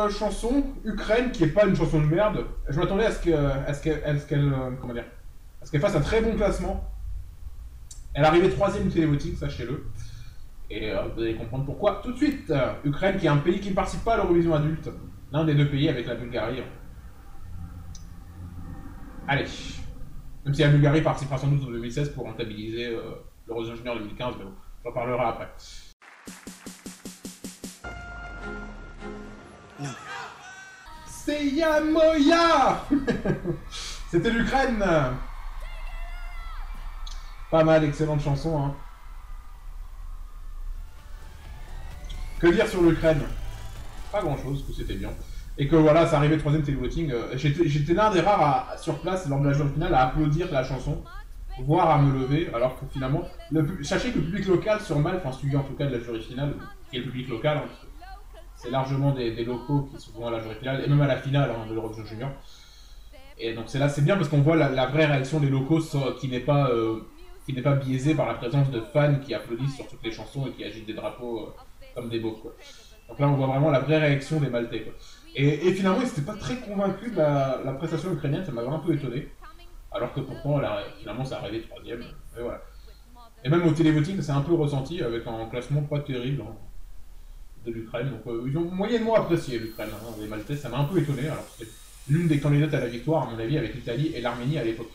chanson, Ukraine, qui est pas une chanson de merde. Je m'attendais comment dire, à ce qu'elle fasse un très bon classement. Elle arrivait 3ème du télévoting, sachez-le. Et vous allez comprendre pourquoi tout de suite. Ukraine, qui est un pays qui ne participe pas à l'Eurovision adulte. L'un des deux pays avec la Bulgarie. Allez. Même si la Bulgarie participera sans doute en 2016 pour rentabiliser l'Eurovision Junior 2015, mais bon, j'en parlerai après. Seya Moya. C'était l'Ukraine. Pas mal, excellente chanson. Hein. Que dire sur l'Ukraine? Pas grand chose, que c'était bien. Et que voilà, ça arrivait 3ème télévoting. J'étais l'un des rares sur place lors de la journée finale à applaudir la chanson, voire à me lever, alors que finalement, sachez que le public local sur Malte, enfin celui en tout cas de la jury finale, qui est le public local, hein, c'est largement des locaux qui sont à la jury finale, et même à la finale hein, de l'Eurovision Junior. Et donc c'est bien parce qu'on voit la vraie réaction des locaux qui n'est pas biaisée par la présence de fans qui applaudissent sur toutes les chansons et qui agitent des drapeaux comme des beaufs, quoi. Donc là on voit vraiment la vraie réaction des Maltais, quoi. Et finalement ils n'étaient pas très convaincus de la prestation ukrainienne, ça m'avait un peu étonné. Alors que pourtant finalement ça arrivait 3ème, et voilà. Et même au télévoting c'est un peu ressenti avec un classement pas terrible hein, de l'Ukraine. Donc ils ont moyennement apprécié l'Ukraine, hein, les Maltais, ça m'a un peu étonné. Alors c'était l'une des candidates à la victoire à mon avis avec l'Italie et l'Arménie à l'époque.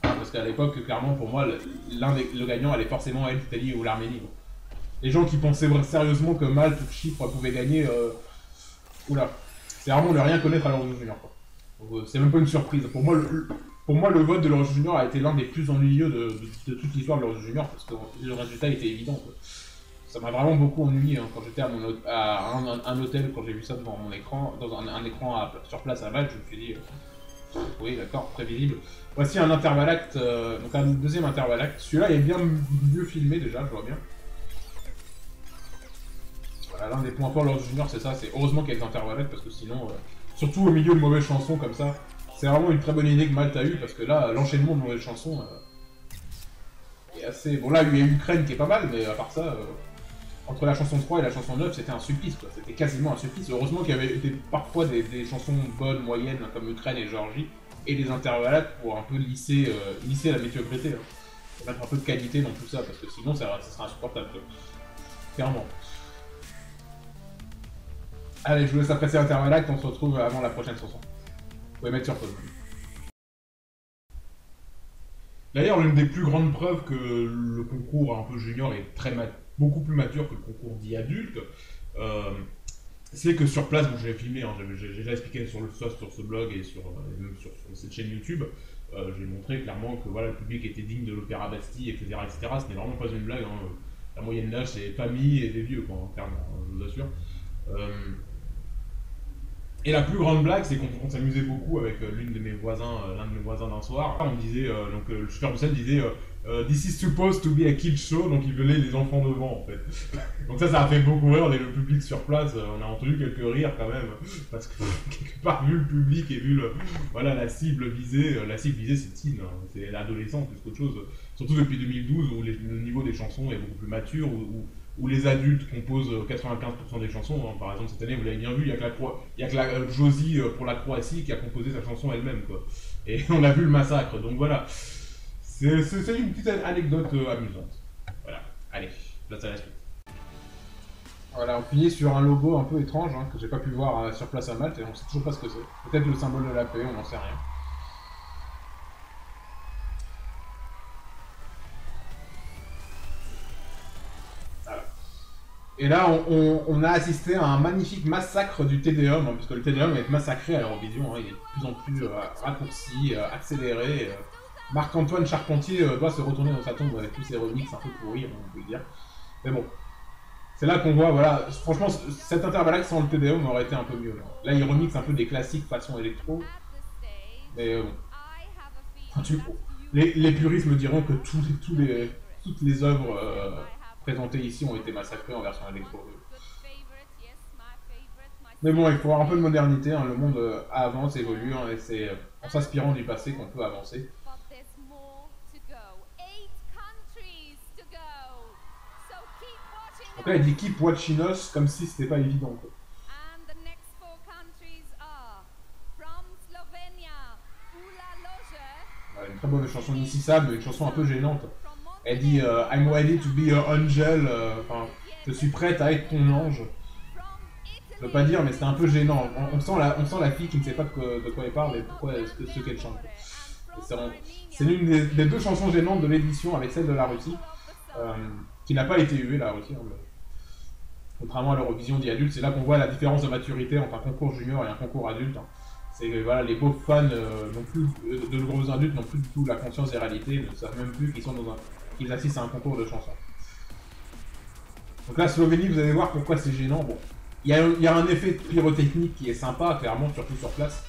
Hein, parce qu'à l'époque clairement pour moi le gagnant allait forcément être l'Italie ou l'Arménie. Les gens qui pensaient sérieusement que Malte ou Chypre pouvaient gagner, oula, c'est vraiment ne rien connaître à l'Eurovision Junior. C'est même pas une surprise. Pour moi, le vote de l'Eurovision Junior a été l'un des plus ennuyeux de toute l'histoire de l'Eurovision Junior parce que le résultat était évident, quoi. Ça m'a vraiment beaucoup ennuyé hein, quand j'étais à un hôtel, quand j'ai vu ça devant mon écran, dans un écran sur place à Malte, je me suis dit, oui d'accord, prévisible. Voici un intervalle acte, donc un deuxième intervalle acte. Celui-là est bien mieux filmé déjà, je vois bien. Voilà, l'un des points forts lors du junior, c'est ça, c'est heureusement qu'il y a des intervalles parce que sinon, surtout au milieu de mauvaises chansons comme ça, c'est vraiment une très bonne idée que Malte a eu parce que là, l'enchaînement de mauvaises chansons est assez. Bon, là, il y a Ukraine qui est pas mal, mais à part ça, entre la chanson 3 et la chanson 9, c'était un supplice, quoi. C'était quasiment un supplice. Heureusement qu'il y avait parfois des chansons bonnes, moyennes, comme Ukraine et Géorgie, et des intervalles pour un peu lisser la médiocrité. Hein. Pour mettre un peu de qualité dans tout ça, parce que sinon, ça sera insupportable. Quoi. Clairement. Allez, je vous laisse apprécier l'intervalle acte, on se retrouve avant la prochaine chanson. Vous pouvez mettre sur pause. D'ailleurs, l'une des plus grandes preuves que le concours un peu junior est beaucoup plus mature que le concours dit adulte, c'est que sur place, bon, j'ai filmé, hein, j'ai déjà expliqué sur ce blog et même sur cette chaîne YouTube, j'ai montré clairement que voilà, le public était digne de l'Opéra Bastille, etc. Ce n'est vraiment pas une blague. Hein. La moyenne d'âge, c'est famille et des vieux, quoi, hein, clairement, hein, je vous assure. Et la plus grande blague, c'est qu'on s'amusait beaucoup avec l'un de mes voisins d'un soir. On disait, donc le chauffeur de scène disait This is supposed to be a kid show, donc il venait les enfants devant en fait. Donc ça a fait beaucoup rire, et le public sur place, on a entendu quelques rires quand même, parce que quelque part, vu le public et vu voilà, la cible visée c'est teen, hein, c'est l'adolescent plus qu'autre chose. Surtout depuis 2012 où le niveau des chansons est beaucoup plus mature, où les adultes composent 95% des chansons. Hein. Par exemple, cette année, vous l'avez bien vu, il y a que la Josie pour la Croatie qui a composé sa chanson elle-même, quoi. Et on a vu le massacre, donc voilà. C'est une petite anecdote amusante. Voilà, allez, place à la suite. Voilà, on finit sur un logo un peu étrange, hein, que j'ai pas pu voir sur place à Malte, et on sait toujours pas ce que c'est. Peut-être le symbole de la paix, on n'en sait rien. Et là, on a assisté à un magnifique massacre du TDM, hein, puisque le TDM va être massacré à l'Eurovision, hein, il est de plus en plus raccourci, accéléré. Marc-Antoine Charpentier doit se retourner dans sa tombe avec tous ses remixes un peu pourris, on peut le dire. Mais bon, c'est là qu'on voit, voilà, franchement, cet intervalle sans le TDM aurait été un peu mieux. Là, il remixe un peu des classiques façon électro, mais bon. Enfin, les puristes me diront que toutes les œuvres présentées ici ont été massacrées en version électro. Mais bon, il faut avoir un peu de modernité, hein. Le monde avance, évolue, hein, et c'est en s'inspirant du passé qu'on peut avancer. Donc là, il dit keep watching us, comme si c'était pas évident, quoi. très mauvaise chanson d'ici ça, mais une chanson un peu gênante. Elle dit I'm ready to be your angel, enfin, je suis prête à être ton ange. Je veux pas dire, mais c'était un peu gênant. On sent la fille qui ne sait pas de quoi elle parle et pourquoi ce qu'elle chante. C'est l'une des deux chansons gênantes de l'édition avec celle de la Russie, qui n'a pas été huée, la Russie. Hein, contrairement à l'Eurovision d'adultes, c'est là qu'on voit la différence de maturité entre un concours junior et un concours adulte. Hein. C'est que voilà, les pauvres fans de gros adultes n'ont plus du tout la conscience des réalités, ne savent même plus qu'ils assistent à un concours de chansons. Donc là, Slovénie, vous allez voir pourquoi c'est gênant. Bon, il y a un effet pyrotechnique qui est sympa, clairement, surtout sur place.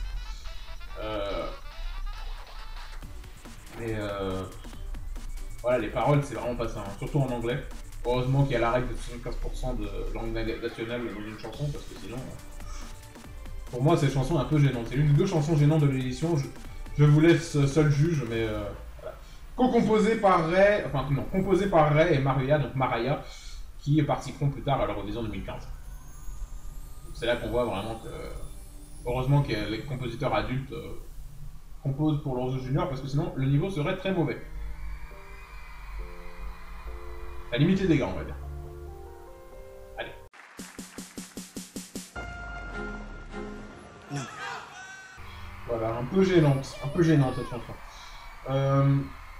Voilà, les paroles, c'est vraiment pas ça, hein, surtout en anglais. Heureusement qu'il y a la règle de 75% de langue nationale dans une chanson, parce que sinon, pour moi, cette chanson est un peu gênante. C'est l'une des deux chansons gênantes de l'édition. Je vous laisse seul juge, mais voilà. Co-composé par Ray, composé par Ray et Mariah, donc Mariah, qui participeront plus tard à l'Eurovision 2015. C'est là qu'on voit vraiment que, heureusement que les compositeurs adultes composent pour l'Eurovision Junior, parce que sinon, le niveau serait très mauvais. À la limite des dégâts, on va dire. Allez. Voilà, un peu gênante cette chanson.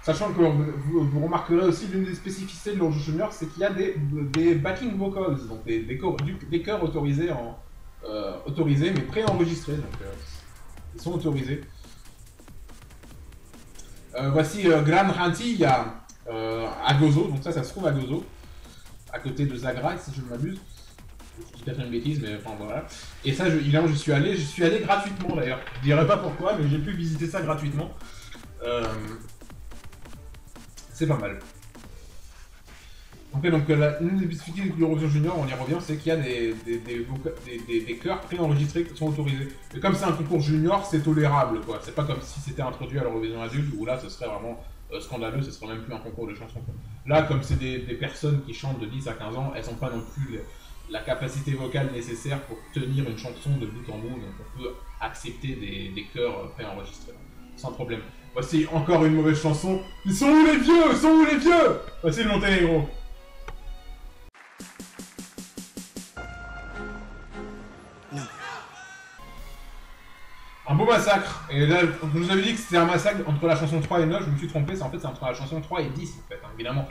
Sachant que vous remarquerez aussi l'une des spécificités de l'Eurovision Junior, c'est qu'il y a des backing vocals, donc des chœurs autorisés, autorisés mais préenregistrés, donc ils sont autorisés. Voici Gran Rantia à Gozo, donc ça se trouve à Gozo, à côté de Zagreb si je ne m'abuse. Je dis peut-être une bêtise, mais enfin voilà. Et ça, je suis allé gratuitement d'ailleurs. Je dirais pas pourquoi, mais j'ai pu visiter ça gratuitement. C'est pas mal. Donc une des spécificités de l'Eurovision Junior, on y revient, c'est qu'il y a des chœurs préenregistrés qui sont autorisés. Et comme c'est un concours junior, c'est tolérable, quoi. C'est pas comme si c'était introduit à l'Eurovision adulte, où là, ce serait vraiment scandaleux, ce serait même plus un concours de chansons. Là, comme c'est des personnes qui chantent de 10 à 15 ans, elles n'ont pas non plus la capacité vocale nécessaire pour tenir une chanson de bout en bout, donc on peut accepter des chœurs préenregistrés, sans problème. Voici encore une mauvaise chanson. Ils sont où les vieux? Ils sont où les vieux? Voici le Monténégro. Un beau massacre. Et là, je vous avais dit que c'était un massacre entre la chanson 3 et 9, je me suis trompé, c'est entre la chanson 3 et 10 en fait, hein, évidemment.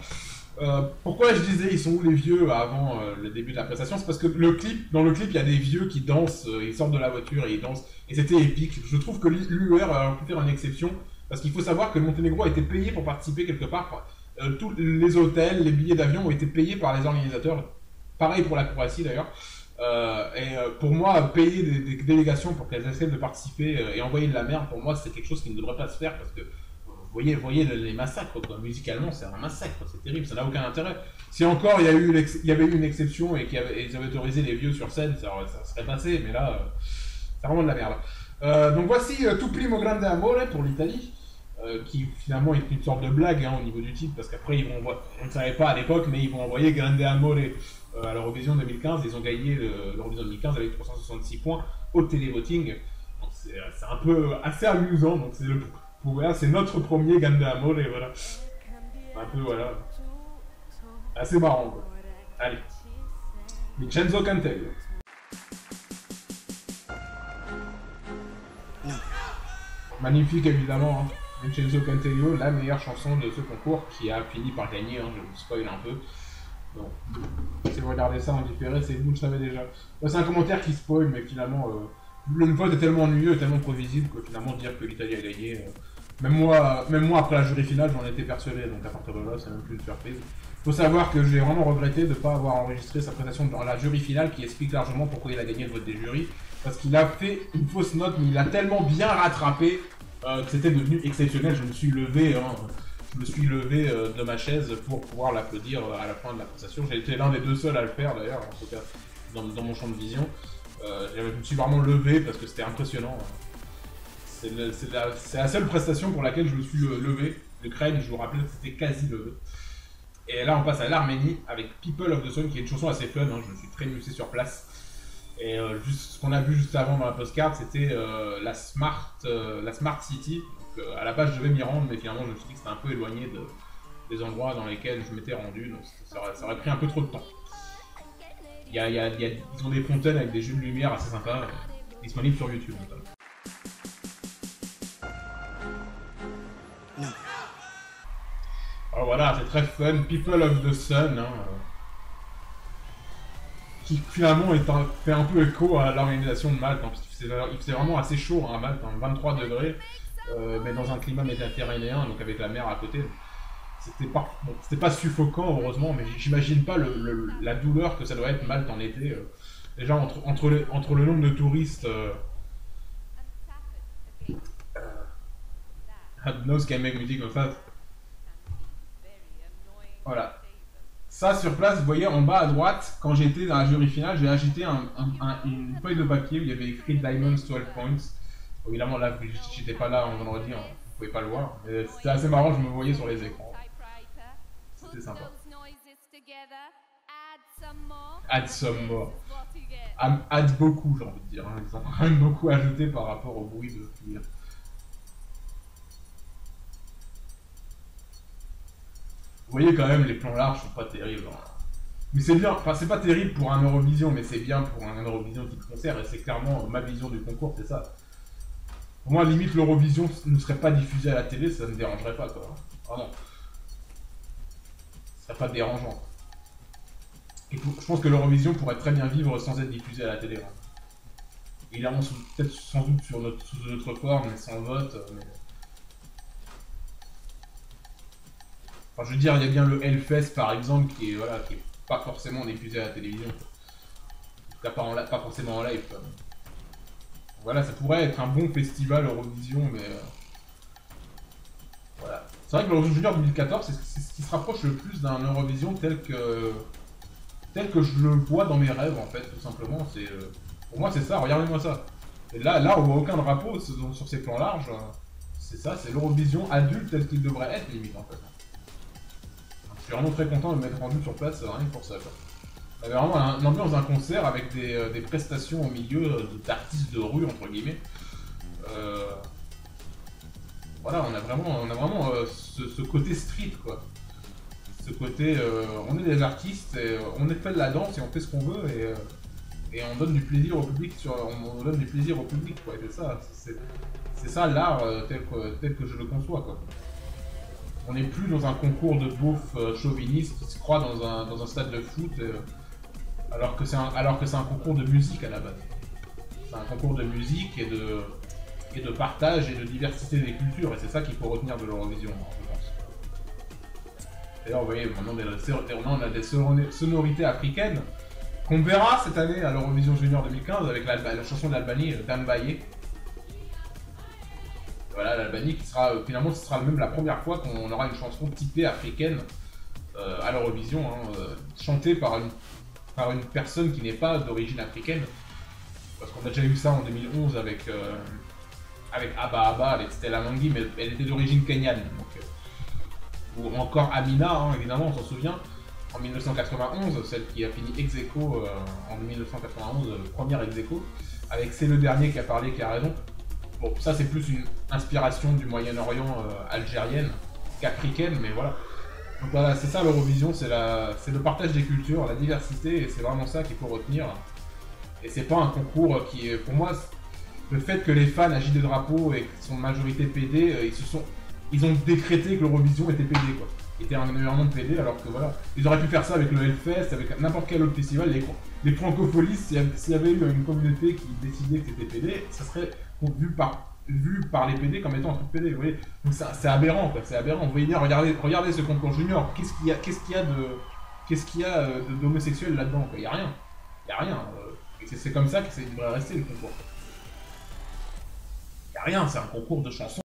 Pourquoi je disais ils sont où les vieux avant le début de la prestation? C'est parce que dans le clip, il y a des vieux qui dansent, ils sortent de la voiture et ils dansent, et c'était épique. Je trouve que l'UR a pu faire une exception, parce qu'il faut savoir que le Monténégro a été payé pour participer quelque part. Tous les hôtels, les billets d'avion ont été payés par les organisateurs. Pareil pour la Croatie d'ailleurs. Pour moi, payer des délégations pour qu'elles essaient de participer et envoyer de la merde, pour moi, c'est quelque chose qui ne devrait pas se faire parce que vous voyez les massacres, quoi. Musicalement, c'est un massacre, c'est terrible, ça n'a aucun intérêt. Si encore il y avait eu une exception et qu'ils avaient autorisé les vieux sur scène, ça serait passé, mais là, c'est vraiment de la merde. Donc voici Tu primo grande amore pour l'Italie. Qui finalement est une sorte de blague hein, au niveau du titre, parce qu'après on ne savait pas à l'époque, mais ils vont envoyer Grande Amore à l'Eurovision 2015, ils ont gagné l'Eurovision 2015 avec 366 points au télévoting, donc c'est un peu assez amusant, donc c'est notre premier Grande Amore, et voilà, un peu voilà, assez marrant quoi. Allez, Vincenzo Cantello. Magnifique évidemment, hein. Vincenzo Cantello, la meilleure chanson de ce concours qui a fini par gagner, hein, je vous spoil un peu. Donc, si vous regardez ça en différé, vous le savez déjà. C'est un commentaire qui spoil, mais finalement, le vote est tellement ennuyeux et tellement prévisible que finalement dire que l'Italie a gagné, même moi après la jury finale, j'en étais persuadé, donc à partir de là, c'est même plus une surprise. Il faut savoir que j'ai vraiment regretté de ne pas avoir enregistré sa prestation dans la jury finale qui explique largement pourquoi il a gagné le vote des jurys. Parce qu'il a fait une fausse note, mais il a tellement bien rattrapé que c'était devenu exceptionnel. Je me suis levé, de ma chaise pour pouvoir l'applaudir à la fin de la prestation. J'ai été l'un des deux seuls à le faire d'ailleurs, en tout cas dans mon champ de vision. Je me suis vraiment levé parce que c'était impressionnant. C'est la seule prestation pour laquelle je me suis levé. L'Ukraine, je vous rappelle, c'était quasi levé. Et là, on passe à l'Arménie avec People of the Sun, qui est une chanson assez fun. Hein, je me suis très musé sur place. Et juste ce qu'on a vu juste avant dans la postcard, c'était la Smart City, Donc à la base je devais m'y rendre, mais finalement je me suis dit que c'était un peu éloigné des endroits dans lesquels je m'étais rendu, donc ça aurait pris un peu trop de temps. Ils ont des fontaines avec des jeux de lumière assez sympas, disponibles sur YouTube notamment. Alors voilà, c'est très fun, People of the Sun, hein, qui finalement fait un peu écho à l'organisation de Malte, hein, parce qu'il faisait vraiment assez chaud hein, à Malte, hein, 23 degrés, mais dans un climat méditerranéen, donc avec la mer à côté. C'était pas suffocant heureusement, mais j'imagine pas la douleur que ça doit être Malte en été. Déjà entre le nombre de touristes, Adnos qui make music comme ça. Voilà. Ça sur place, vous voyez en bas à droite, quand j'étais dans la jury finale, j'ai agité une feuille de papier où il y avait écrit Diamonds 12 points. Évidemment là, j'étais pas là en vendredi, hein, vous pouvez pas le voir. C'était assez marrant, je me voyais sur les écrans. C'était sympa. Add some more. Add beaucoup, j'ai envie de dire. Hein. Ils ont quand même beaucoup ajouté par rapport au bruit de cuir. Vous voyez quand même, les plans larges sont pas terribles. Hein. Mais c'est bien, enfin c'est pas terrible pour un Eurovision, mais c'est bien pour un Eurovision type concert, et c'est clairement ma vision du concours, c'est ça. Pour moi, limite, l'Eurovision ne serait pas diffusée à la télé, ça ne me dérangerait pas, quoi. Vraiment. Ce serait pas dérangeant. Et je pense que l'Eurovision pourrait très bien vivre sans être diffusée à la télé. Hein. Évidemment, peut-être sans doute sous notre forme, mais sans vote. Mais... Enfin, je veux dire, il y a bien le Hellfest, par exemple, qui est pas forcément diffusé à la télévision. En tout cas, pas forcément en live. Quoi. Voilà, ça pourrait être un bon festival Eurovision, mais... Voilà. C'est vrai que l'Eurovision Junior 2014, c'est ce qui se rapproche le plus d'un Eurovision tel que je le vois dans mes rêves, en fait, tout simplement. Pour moi, c'est ça, regardez-moi ça. Et là, on voit aucun drapeau sur ces plans larges. C'est ça, c'est l'Eurovision adulte tel qu'il devrait être, limite, en fait. Je suis vraiment très content de m'être rendu sur place, rien que pour ça, quoi. Il y avait vraiment l'ambiance d'un concert avec des prestations au milieu d'artistes de rue, entre guillemets. Voilà, on a vraiment ce côté street, quoi. Ce côté, on est des artistes, et, on fait de la danse et on fait ce qu'on veut, et on donne du plaisir au public, on donne du plaisir au public, quoi. C'est ça l'art tel que je le conçois, quoi. On n'est plus dans un concours de beauf chauviniste qui se croit dans un stade de foot, alors que c'est un concours de musique à la base. C'est un concours de musique et de partage et de diversité des cultures, et c'est ça qu'il faut retenir de l'Eurovision, je pense. D'ailleurs, vous voyez, maintenant on a des sonorités africaines qu'on verra cette année à l'Eurovision Junior 2015 avec la chanson de l'Albanie, Dambaye. Voilà, l'Albanie qui sera, finalement, ce sera même la première fois qu'on aura une chanson typée africaine à l'Eurovision, hein, chantée par une personne qui n'est pas d'origine africaine. Parce qu'on a déjà eu ça en 2011 avec Abba Abba, avec Stella Mangi, mais elle était d'origine kenyane. Ou encore Amina, hein, évidemment, on s'en souvient, en 1991, celle qui a fini ex aequo en 1991, première ex aequo, avec C'est le dernier qui a parlé, qui a raison. Bon, ça c'est plus une inspiration du Moyen-Orient algérienne qu'africaine, mais voilà. Donc voilà, c'est ça l'Eurovision, c'est le partage des cultures, la diversité, et c'est vraiment ça qu'il faut retenir. Et c'est pas un concours qui est, pour moi, le fait que les fans agitent des drapeaux et qu'ils sont de majorité PD, ils ont décrété que l'Eurovision était PD, quoi. Était un environnement de PD, alors que voilà, ils auraient pu faire ça avec le Hellfest, avec n'importe quel autre festival, les francopholies, s'il y avait eu une communauté qui décidait que c'était PD, ça serait vu par les PD comme étant un truc PD, vous voyez. Donc c'est aberrant, quoi, c'est aberrant. Vous voyez bien, regardez ce concours junior, qu'est-ce qu'il y a d'homosexuel là-dedans, quoi. Il y a rien. Il y a rien. Et c'est comme ça que ça devrait rester le concours. Il y a rien, c'est un concours de chansons.